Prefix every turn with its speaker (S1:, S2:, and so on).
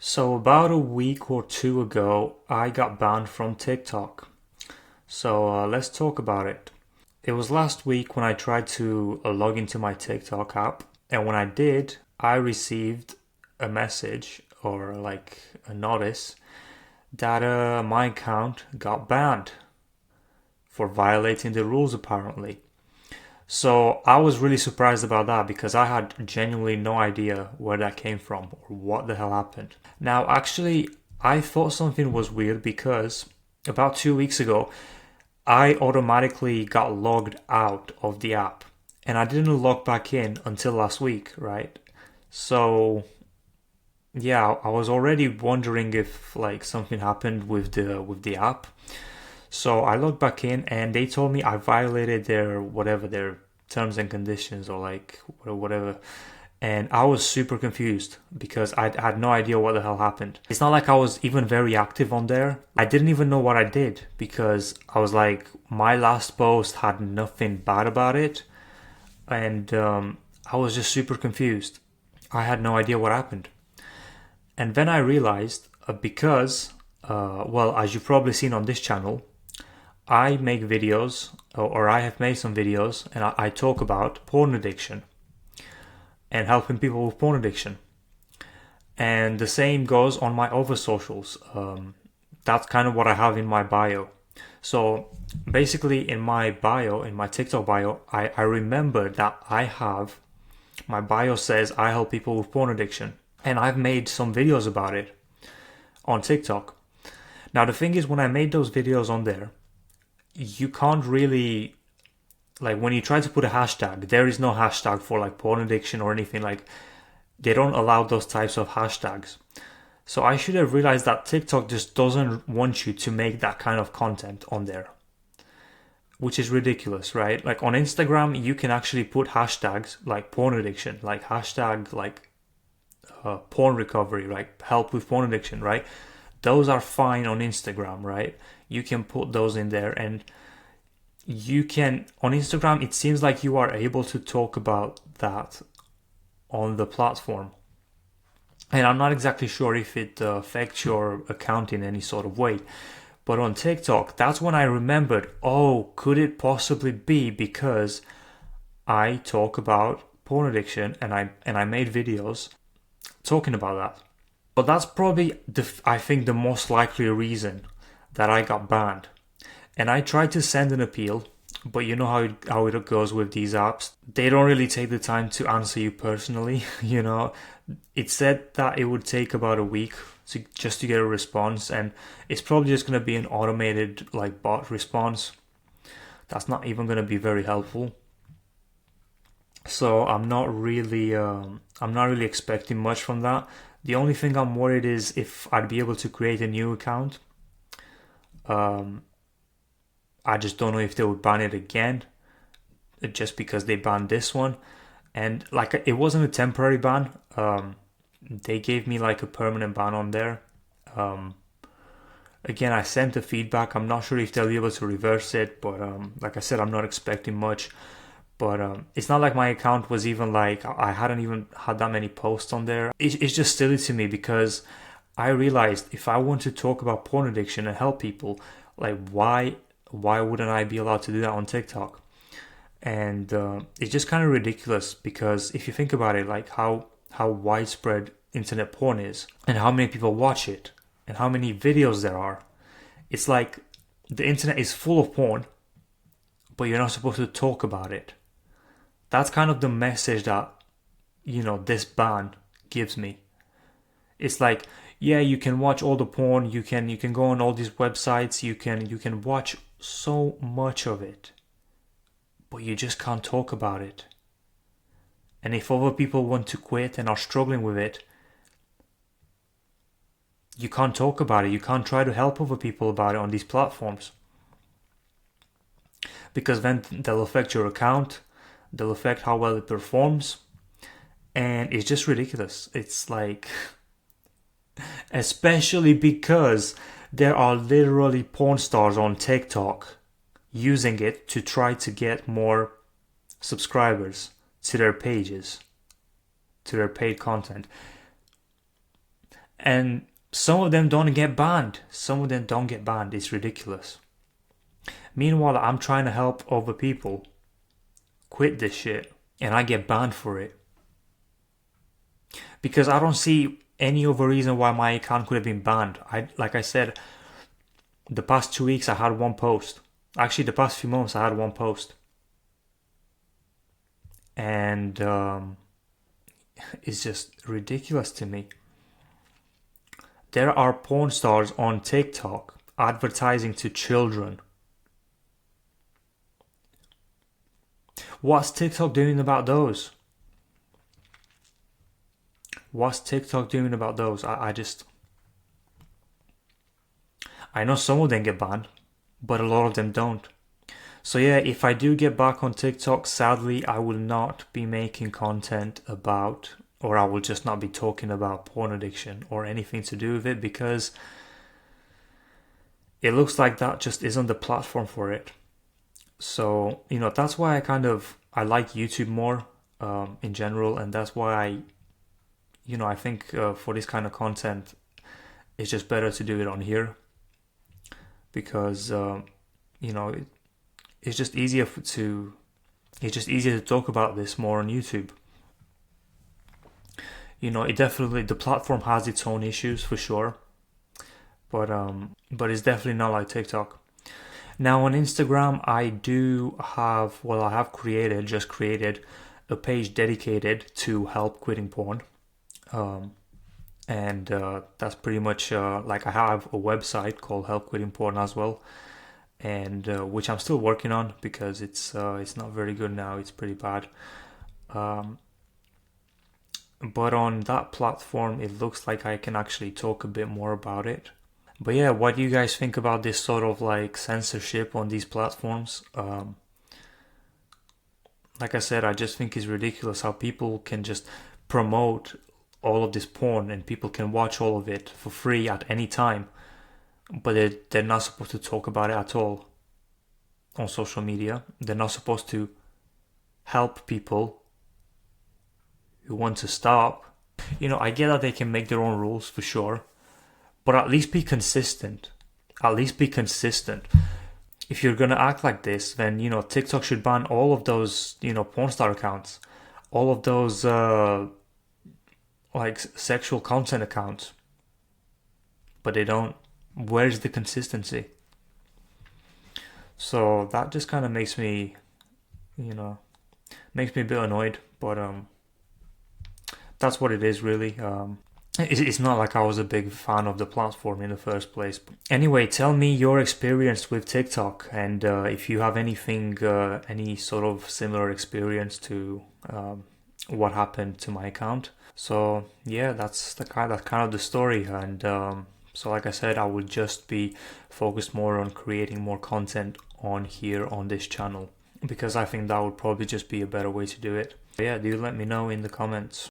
S1: So about a week or two ago, I got banned from TikTok. So let's talk about it. It was last week when I tried to log into my TikTok app, and when I did, I received a message or like a notice that my account got banned for violating the rules apparently. So I was really surprised about that because I had genuinely no idea where that came from or what the hell happened. Now, actually, I thought something was weird because about 2 weeks ago, I automatically got logged out of the app and I didn't log back in until last week, right? So, yeah, I was already wondering if like something happened with the app. So I logged back in and they told me I violated their terms and conditions or like whatever. And I was super confused because I had no idea what the hell happened. It's not like I was even very active on there. I didn't even know what I did because I was like, my last post had nothing bad about it. And I was just super confused. I had no idea what happened. And then I realized well, as you've probably seen on this channel, I make videos, or I have made some videos, and I talk about porn addiction and helping people with porn addiction. And the same goes on my other socials. That's kind of what I have in my bio. So basically, in my bio, in my TikTok bio, I remember that I have my bio says I help people with porn addiction, and I've made some videos about it on TikTok. Now, the thing is, when I made those videos on there, you can't really like when you try to put a hashtag, there is no hashtag for like porn addiction or anything. Like they don't allow those types of hashtags. So I should have realized that TikTok just doesn't want you to make that kind of content on there, which is ridiculous, right? Like on Instagram, you can actually put hashtags like porn addiction, like hashtag like porn recovery, like help with porn addiction, right? Those are fine on Instagram, right? You can put those in there and you can on Instagram it seems like you are able to talk about that on the platform. And I'm not exactly sure if it affects your account in any sort of way. But on TikTok, that's when I remembered, oh, could it possibly be because I talk about porn addiction and I made videos talking about that. But that's probably I think the most likely reason that I got banned. And I tried to send an appeal, but you know how it goes with these apps. They don't really take the time to answer you personally, you know. It said that it would take about a week just to get a response, and it's probably just going to be an automated like bot response. That's not even going to be very helpful. So I'm not really expecting much from that. The only thing I'm worried is if I'd be able to create a new account. Um, I just don't know if they would ban it again, just because they banned this one. And like it wasn't a temporary ban. They gave me like a permanent ban on there. Um, Again, I sent the feedback. I'm not sure if they'll be able to reverse it, but like I said, I'm not expecting much. But it's not like my account was even like I hadn't even had that many posts on there. It's just silly to me because I realized if I want to talk about porn addiction and help people, like why wouldn't I be allowed to do that on TikTok? And it's just kind of ridiculous because if you think about it, like how widespread internet porn is and how many people watch it and how many videos there are, it's like the internet is full of porn, but you're not supposed to talk about it. That's kind of the message that this ban gives me. It's like, yeah, you can watch all the porn, you can go on all these websites, you can watch so much of it, but you just can't talk about it. And if other people want to quit and are struggling with it, you can't talk about it. You can't try to help other people about it on these platforms because then they'll affect your account, they'll affect how well it performs, and it's just ridiculous. It's like, especially because there are literally porn stars on TikTok using it to try to get more subscribers to their pages, to their paid content. And some of them don't get banned. Some of them don't get banned. It's ridiculous. Meanwhile, I'm trying to help other people quit this shit, and I get banned for it. Because I don't see any other reason why my account could have been banned. Like I said, the past 2 weeks I had one post. Actually, the past few months I had one post. And it's just ridiculous to me. There are porn stars on TikTok advertising to children. What's TikTok doing about those? What's TikTok doing about those? I know some of them get banned, but a lot of them don't. So yeah, if I do get back on TikTok, sadly, I will not be making content about, or I will just not be talking about porn addiction or anything to do with it, because it looks like that just isn't the platform for it. So, that's why I like YouTube more in general, and that's why I think for this kind of content, it's just better to do it on here, because it's just easier to talk about this more on YouTube. The platform has its own issues for sure, but it's definitely not like TikTok. Now on Instagram, I have created a page dedicated to help quitting porn. And that's pretty much like I have a website called Help Quitting Porn as well, and which I'm still working on because it's not very good now. It's pretty bad. But on that platform, it looks like I can actually talk a bit more about it. But yeah, what do you guys think about this sort of like censorship on these platforms? Like I said, I just think it's ridiculous how people can just promote all of this porn and people can watch all of it for free at any time, but they're not supposed to talk about it at all on social media. They're not supposed to help people who want to stop. I get that they can make their own rules for sure, but at least be consistent. If you're gonna act like this, then TikTok should ban all of those porn star accounts, all of those like sexual content accounts. But they don't. Where's the consistency? So that just kind of makes me a bit annoyed. But that's what it is really. It's not like I was a big fan of the platform in the first place. Anyway, tell me your experience with TikTok, and if you have anything, any sort of similar experience to what happened to my account. So yeah, that's kind of the story. And so like I said, I will just be focused more on creating more content on here on this channel, because I think that would probably just be a better way to do it. But yeah, do let me know in the comments.